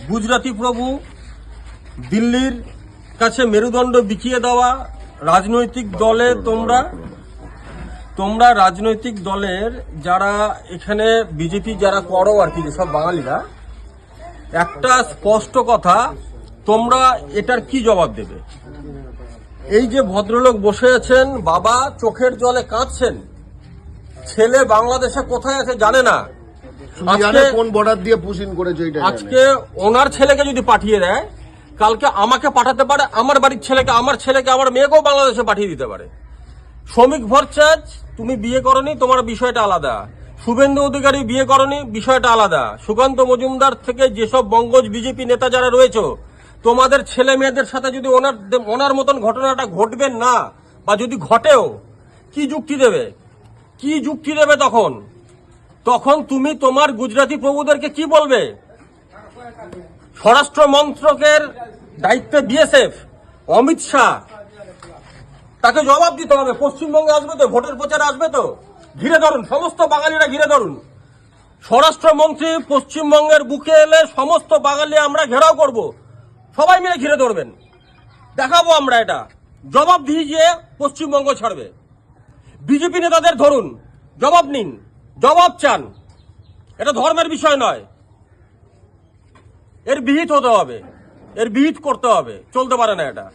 গুজরাটি প্রভু দিল্লির কাছে মেরুদণ্ড বিকিয়ে দেওয়া রাজনৈতিক দলে তোমরা রাজনৈতিক দলের যারা এখানে বিজেপি যারা করো আর কি, যেসব বাঙালিরা, একটা স্পষ্ট কথা, তোমরা এটার কি জবাব দেবে? এই যে ভদ্রলোক বসে আছেন, বাবা চোখের জলে কাঁদছেন, ছেলে বাংলাদেশে কোথায় আছে জানে না। কোন বর্ডার দিয়ে পুশিং করেছে আজকে ওনার ছেলেকে যদি পাঠিয়ে দেয়, কালকে আমাকে পাঠাতে পারে, আমার বাড়ির ছেলেকে, আমার মেয়েকেও বাংলাদেশে পাঠিয়ে দিতে পারে। শ্রমিক ভরচাজ, তুমি বিয়ে করনি, তোমার বিষয়টা আলাদা। শুভেন্দু অধিকারী বিয়ে করনি, বিষয়টা আলাদা। সুকান্ত মজুমদার থেকে যেসব বঙ্গজ বিজেপি নেতা যারা রয়েছে, তোমাদের ছেলে মেয়েদের সাথে যদি ওনার মতন ঘটনাটা ঘটবে না, বা যদি ঘটেও, কি যুক্তি দেবে তখন তুমি তোমার গুজরাটি প্রভুদেরকে কি বলবে? স্বরাষ্ট্র মন্ত্রকের দায়িত্বে বিএসএফ, অমিত শাহ, তাকে জবাব দিতে হবে। পশ্চিমবঙ্গে আসবে তো, ভোটের প্রচারে আসবে তো, ঘিরে ধরুন, সমস্ত বাঙালিরা ঘিরে ধরুন। স্বরাষ্ট্রমন্ত্রী পশ্চিমবঙ্গের বুকে এলে সমস্ত বাঙালি আমরা ঘেরাও করব, সবাই মিলে ঘিরে ধরবেন, দেখাবো আমরা এটা। জবাব দিয়ে পশ্চিমবঙ্গ ছাড়বে। বিজেপি নেতাদের ধরুন, জবাব নিন, জবাব চান। এটা ধর্মের বিষয় নয়, এর বিহিত হতে হবে, এর বিহিত করতে হবে, চলতে পারে না এটা।